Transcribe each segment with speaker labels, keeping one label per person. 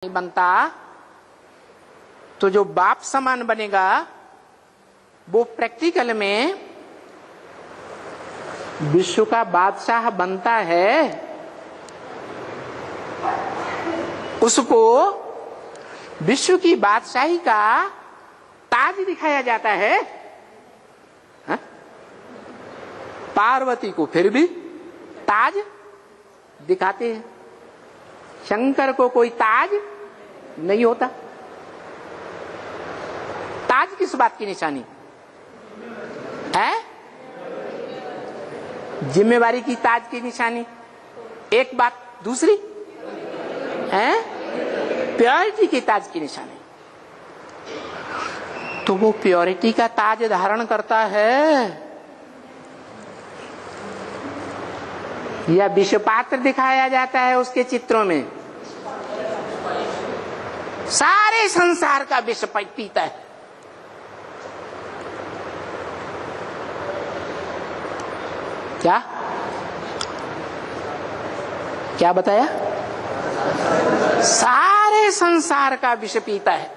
Speaker 1: नहीं बनता तो जो बाप समान बनेगा वो प्रैक्टिकल में विश्व का बादशाह बनता है। उसको विश्व की बादशाही का ताज दिखाया जाता है। हा? पार्वती को फिर भी ताज दिखाते हैं, शंकर को कोई ताज नहीं होता। ताज किस बात की निशानी है? जिम्मेवारी की ताज की निशानी एक बात, दूसरी है प्योरिटी की ताज की निशानी। तो वो प्योरिटी का ताज धारण करता है या विष पात्र दिखाया जाता है उसके चित्रों में? सारे संसार का विष पीता है। क्या क्या बताया? सारे संसार का विष पीता है।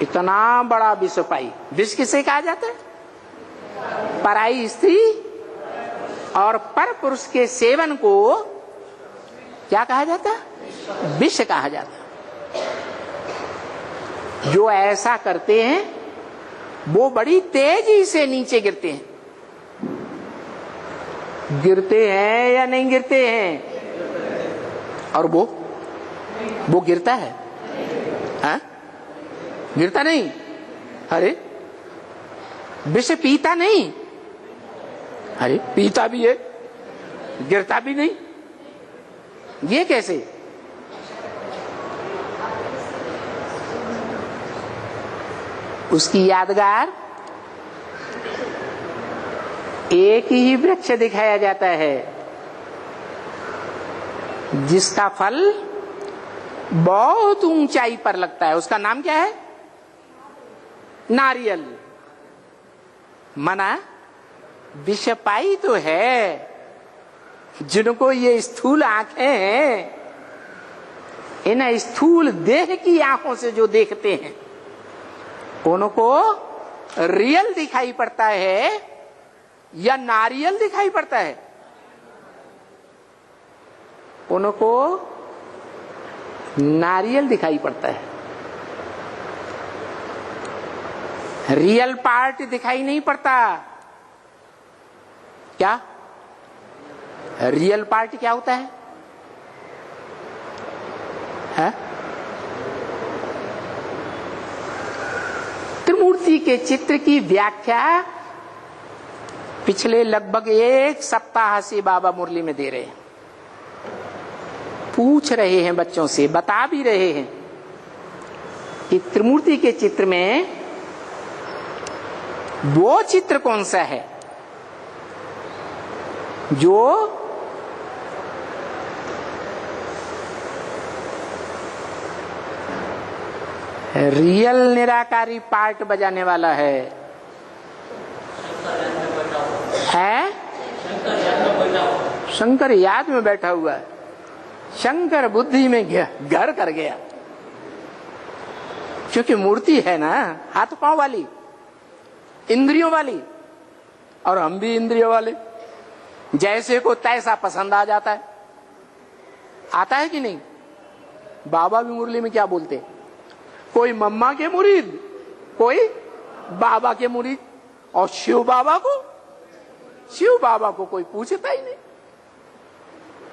Speaker 1: इतना बड़ा विष पाई। विष किसे कहा जाता है? पराई स्त्री और पर पुरुष के सेवन को क्या कहा जाता है? विष कहा जाता है। जो ऐसा करते हैं वो बड़ी तेजी से नीचे गिरते हैं। गिरते हैं या नहीं गिरते हैं? और वो गिरता है? हाँ? गिरता नहीं? अरे विष पीता नहीं? अरे पीता भी है, गिरता भी नहीं। ये कैसे? उसकी यादगार एक ही वृक्ष दिखाया जाता है जिसका फल बहुत ऊंचाई पर लगता है। उसका नाम क्या है? नारियल। मना विष पाई तो है। जिनको ये स्थूल आंखें हैं, इन स्थूल देह की आंखों से जो देखते हैं उनको रियल दिखाई पड़ता है या नारियल दिखाई पड़ता है? उनको नारियल दिखाई पड़ता है। रियल पार्ट दिखाई नहीं पड़ता। क्या रियल पार्ट क्या होता है? त्रिमूर्ति के चित्र की व्याख्या पिछले लगभग एक सप्ताह से बाबा मुरली में दे रहे हैं। पूछ रहे हैं बच्चों से, बता भी रहे हैं कि त्रिमूर्ति के चित्र में वो चित्र कौन सा है जो रियल निराकारी पार्ट बजाने वाला है? शंकर याद में बैठा हुआ है। शंकर बुद्धि में घर कर गया, क्योंकि मूर्ति है ना हाथ पांव वाली, इंद्रियों वाली, और हम भी इंद्रियों वाले। जैसे को तैसा पसंद आ जाता है। आता है कि नहीं? बाबा भी मुरली में क्या बोलते? कोई मम्मा के मुरीद, कोई बाबा के मुरीद, और शिव बाबा को कोई पूछता ही नहीं।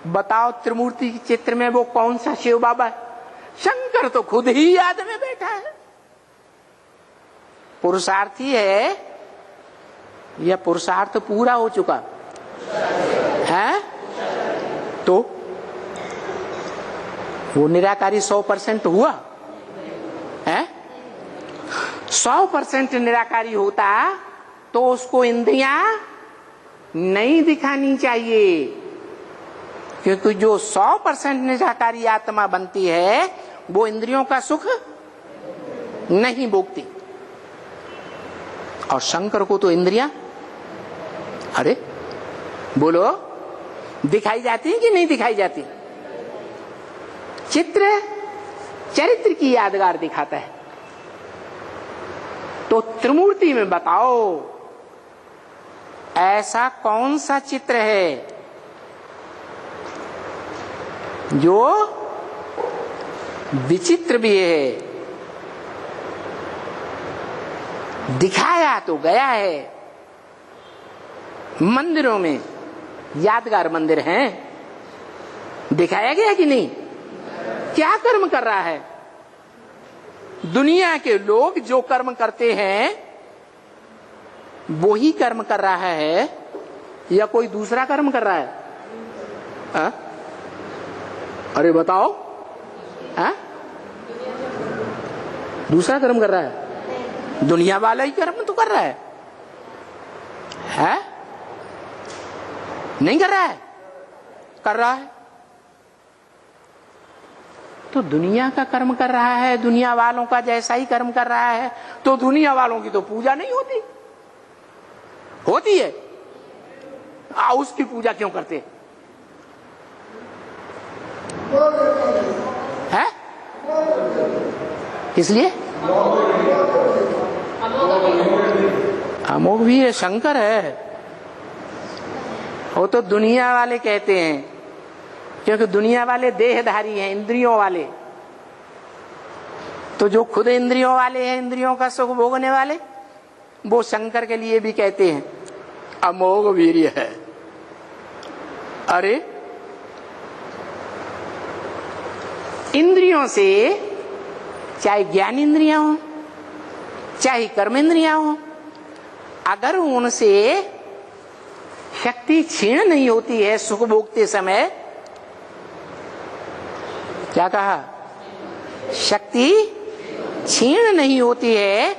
Speaker 1: बताओ त्रिमूर्ति के चित्र में वो कौन सा शिव बाबा है? शंकर तो खुद ही याद में बैठा है। पुरुषार्थी है या पुरुषार्थ पूरा हो चुका है? तो वो निराकारी 100% हुआ है? 100% निराकारी होता तो उसको इंद्रियां नहीं दिखानी चाहिए, क्योंकि जो 100% निराकारी आत्मा बनती है वो इंद्रियों का सुख नहीं भोगती। और शंकर को तो इंद्रियां, अरे बोलो, दिखाई जाती है कि नहीं दिखाई जाती? चित्र चरित्र की यादगार दिखाता है। तो त्रिमूर्ति में बताओ ऐसा कौन सा चित्र है जो विचित्र भी है, दिखाया तो गया है। मंदिरों में यादगार मंदिर हैं, दिखाया गया कि नहीं? क्या कर्म कर रहा है? दुनिया के लोग जो कर्म करते हैं वो ही कर्म कर रहा है या कोई दूसरा कर्म कर रहा है? आ? अरे बताओ, आ? दूसरा कर्म कर रहा है? दुनिया वाला ही कर्म तो कर रहा है, नहीं कर रहा है? कर रहा है। तो दुनिया का कर्म कर रहा है, दुनिया वालों का जैसा ही कर्म कर रहा है, तो दुनिया वालों की तो पूजा नहीं होती? होती है। उसकी पूजा क्यों करते हैं? इसलिए अमोघ भी है, शंकर है। वो तो दुनिया वाले कहते हैं, क्योंकि दुनिया वाले देहधारी हैं, इंद्रियों वाले। तो जो खुद इंद्रियों वाले हैं, इंद्रियों का सुख भोगने वाले, वो शंकर के लिए भी कहते हैं अमोघ वीर्य है। अरे इंद्रियों से, चाहे ज्ञान इंद्रियां हो चाहे कर्म इंद्रियां हो, अगर उनसे शक्ति क्षीण नहीं होती है सुख भोगते समय, क्या कहा? शक्ति क्षीण नहीं होती है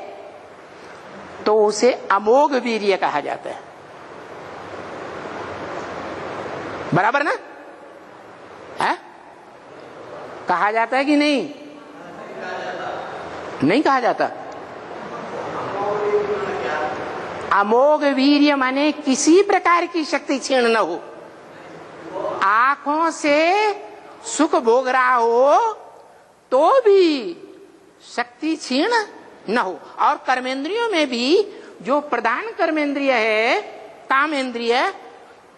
Speaker 1: तो उसे अमोघ वीर्य कहा जाता है। बराबर ना? है? कहा जाता है कि नहीं? नहीं कहा जाता। अमोघ वीर्य माने किसी प्रकार की शक्ति क्षीण न हो, आंखों से सुख भोग रहा हो तो भी शक्ति क्षीण न हो। और कर्मेंद्रियों में भी जो प्रधान कर्मेंद्रिय है कामेंद्रिय,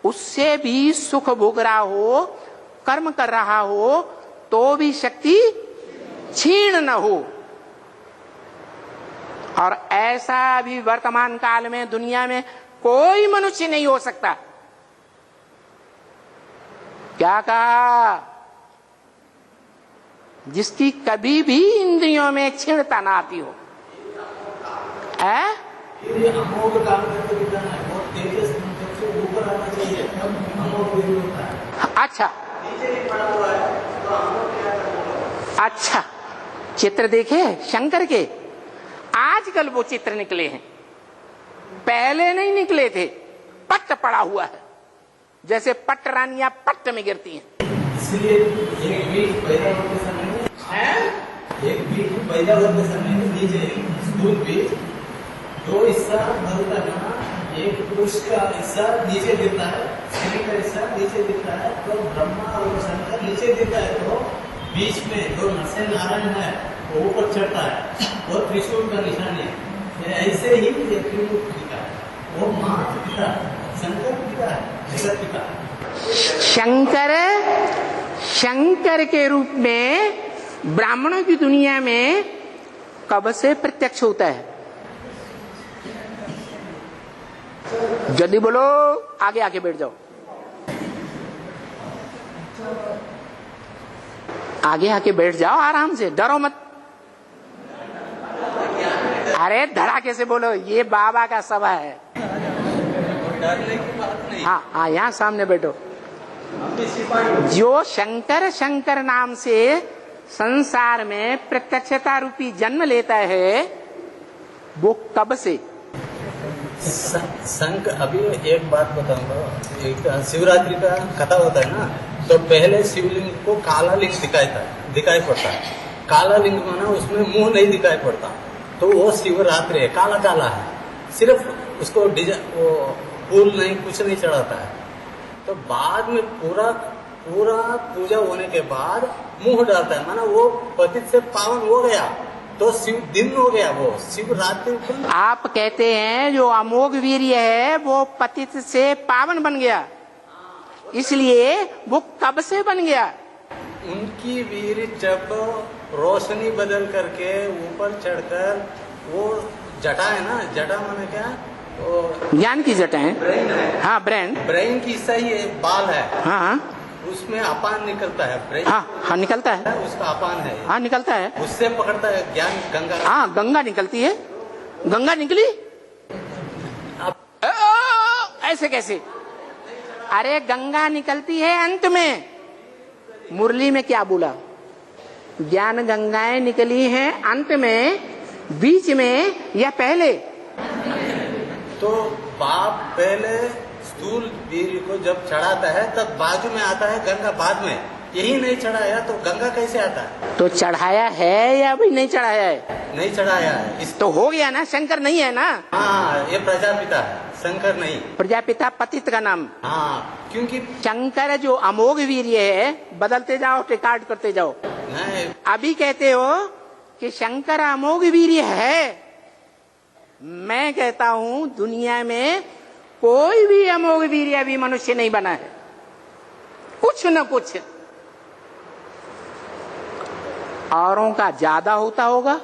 Speaker 1: उससे भी सुख भोग रहा हो, कर्म कर रहा हो तो भी शक्ति क्षीण न हो। और ऐसा भी वर्तमान काल में दुनिया में कोई मनुष्य नहीं हो सकता। क्या कहा? जिसकी कभी भी इंद्रियों में क्षीणता ना आती हो। अच्छा अच्छा, चित्र देखे शंकर के, आजकल वो चित्र निकले हैं, पहले नहीं निकले थे। पट्ट पड़ा हुआ है, जैसे पट्ट रानियां पट्ट में गिरती हैं।
Speaker 2: इसलिए एक बीज पैदा होते समय नीचे दूध बीज दो हिस्सा भरता है ना, एक पुरुष का हिस्सा नीचे गिरता है, स्त्री का हिस्सा नीचे गिरता है, तो ब्रह्मा और शंकर नीचे गिरता है, तो बीच में जो नरसिंह नारायण है वो ऊपर चढ़ता है, वो त्रिशूल का निशान है। ऐसे ही त्रिमूर्ति पिता है, वो माँ पिता, शंकर पिता है, जगत पिता।
Speaker 1: शंकर के रूप में ब्राह्मणों की दुनिया में कब से प्रत्यक्ष होता है? जल्दी बोलो, आगे आके बैठ जाओ, आगे आके बैठ जाओ आराम से, डरो मत। अरे धड़ाके से बोलो, ये बाबा का सभा है। हाँ हाँ, यहाँ सामने बैठो। जो शंकर नाम से संसार में प्रत्यक्षता रूपी जन्म लेता है, वो कब से?
Speaker 2: अभी एक बात बताऊंगा, एक शिवरात्रि का कथा होता है ना, तो पहले शिवलिंग को काला लिंग दिखाई पड़ता है। काला लिंग माना उसमें मुंह नहीं दिखाई पड़ता, तो वो शिवरात्रि है, काला काला है, सिर्फ उसको वो फूल नहीं कुछ नहीं चढ़ाता है। तो बाद में पूरा पूरा पूजा होने के बाद मुंह डालता है, माना वो पतित से पावन हो गया तो शिव दिन हो गया, वो शिवरात्रि।
Speaker 1: आप कहते हैं जो अमोघ वीर्य है वो पतित से पावन बन गया, इसलिए वो कब से बन गया?
Speaker 2: उनकी वीर जब रोशनी बदल करके ऊपर चढ़कर वो जटा है ना, जटा माने क्या, वो
Speaker 1: ज्ञान की जटा है।
Speaker 2: ब्रेन है।
Speaker 1: हाँ, ब्रेन।
Speaker 2: ब्रेन की सही है, बाल है।
Speaker 1: हाँ हाँ
Speaker 2: उसमें अपान निकलता है, ब्रेन।
Speaker 1: हाँ निकलता है।
Speaker 2: उसका अपान है।
Speaker 1: हाँ निकलता है।
Speaker 2: उससे पकड़ता है ज्ञान गंगा।
Speaker 1: हाँ, गंगा निकलती है। गंगा निकली ऐसे कैसे? अरे गंगा निकलती है अंत में। मुरली में क्या बोला? ज्ञान गंगाएं निकली हैं अंत में, बीच में या पहले?
Speaker 2: तो बाप पहले स्थूल वीर को जब चढ़ाता है तब बाजू में आता है गंगा बाद में। यही नहीं चढ़ाया तो गंगा कैसे आता है?
Speaker 1: तो चढ़ाया है या अभी नहीं चढ़ाया है?
Speaker 2: नहीं चढ़ाया है।
Speaker 1: तो हो गया ना, शंकर नहीं है ना।
Speaker 2: हाँ, ये प्रजापिता है, शंकर नहीं।
Speaker 1: प्रजापिता पतित का नाम।
Speaker 2: हाँ, क्योंकि
Speaker 1: शंकर जो अमोघ वीर्य है, बदलते जाओ, रिकॉर्ड करते जाओ।
Speaker 2: नहीं,
Speaker 1: अभी कहते हो कि शंकर अमोघ वीर्य है। मैं कहता हूं दुनिया में कोई भी अमोघ वीर्य अभी मनुष्य नहीं बना है। कुछ न कुछ औरों का ज्यादा होता होगा,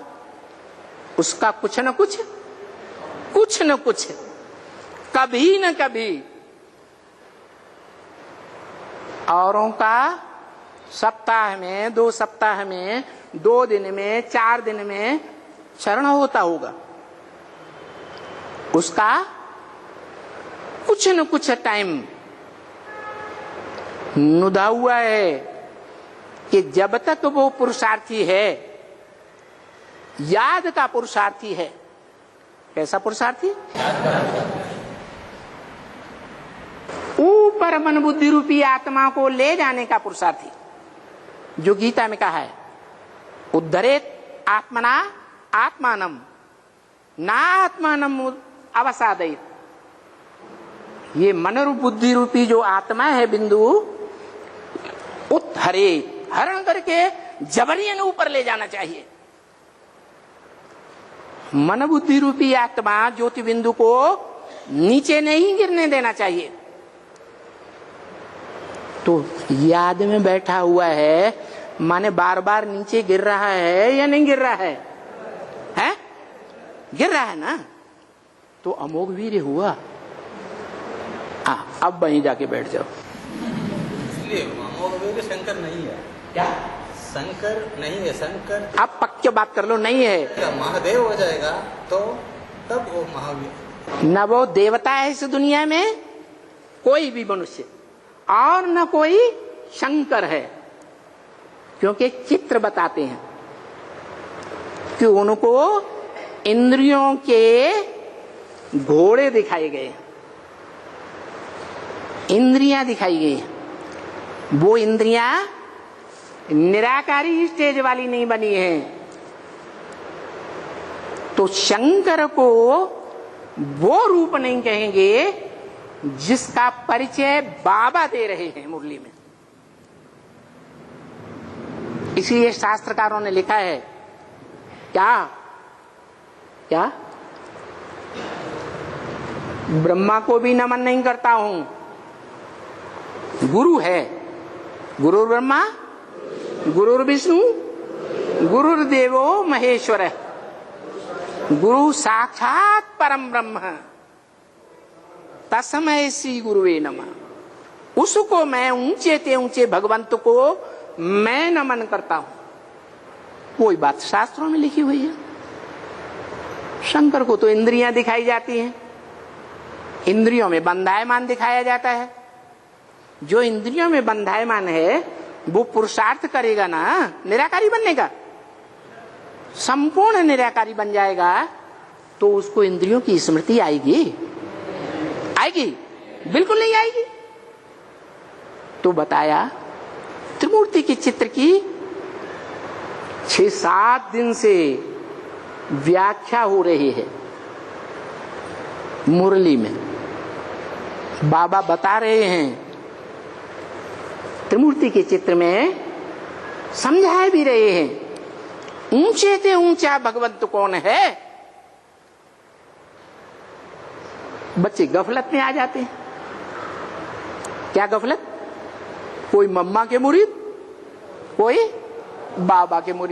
Speaker 1: उसका कुछ न कुछ कभी न कभी औरों का सप्ताह में, 2 सप्ताह में, 2 दिन में, 4 दिन में क्षरण होता होगा। उसका कुछ न कुछ टाइम नुदा हुआ है कि जब तक वो पुरुषार्थी है, याद का पुरुषार्थी है। कैसा पुरुषार्थी? ऊपर मन बुद्धि रूपी आत्मा को ले जाने का पुरुषार्थी, जो गीता में कहा है, उद्धरेत आत्मना आत्मानम ना आत्मानम अवसादयित। ये मन रूप बुद्धि रूपी जो आत्मा है बिंदु, उत्हरे, हरण करके जबरियन ऊपर ले जाना चाहिए। मन बुद्धि रूपी आत्मा ज्योति बिंदु को नीचे नहीं गिरने देना चाहिए। तो याद में बैठा हुआ है, माने बार बार नीचे गिर रहा है या नहीं गिर रहा है? हैं? गिर रहा है ना, तो अमोघ वीर्य हुआ। अब वहीं जाके बैठ जाओ।
Speaker 2: इसलिए अमोघ वीर्य शंकर नहीं है।
Speaker 1: क्या?
Speaker 2: शंकर नहीं है। शंकर
Speaker 1: अब पक्के बात कर लो, नहीं है।
Speaker 2: महादेव हो जाएगा तो तब वो महावीर।
Speaker 1: न वो देवता है इस दुनिया में, कोई भी मनुष्य, और न कोई शंकर है। क्योंकि चित्र बताते हैं कि उनको इंद्रियों के घोड़े दिखाए गए, इंद्रियां दिखाई गई। वो इंद्रियां निराकारी स्टेज वाली नहीं बनी है। तो शंकर को वो रूप नहीं कहेंगे जिसका परिचय बाबा दे रहे हैं मुरली में। इसलिए शास्त्रकारों ने लिखा है, क्या क्या ब्रह्मा को भी नमन नहीं करता हूं, गुरु है, गुरु ब्रह्मा गुरु विष्णु गुरुर्देवो महेश्वर, गुरु साक्षात परम ब्रह्म तस्मै श्री गुरुवे नमः। उसको मैं, ऊंचे ते ऊंचे भगवंत को मैं नमन करता हूं। कोई बात शास्त्रों में लिखी हुई है। शंकर को तो इंद्रियां दिखाई जाती हैं, इंद्रियों में बंधायमान दिखाया जाता है। जो इंद्रियों में बंधायमान है वो पुरुषार्थ करेगा ना निराकारी बनने का, संपूर्ण निराकारी बन जाएगा, तो उसको इंद्रियों की स्मृति आएगी? आएगी? बिल्कुल नहीं आएगी। तो बताया त्रिमूर्ति के चित्र की 6-7 दिन से व्याख्या हो रही है मुरली में। बाबा बता रहे हैं त्रिमूर्ति के चित्र में समझा भी रहे हैं, ऊंचे से ऊंचा भगवंत कौन है। बच्चे गफलत में आ जाते हैं। क्या गफलत? कोई मम्मा के मुरीद, कोई बाबा के मुरीद।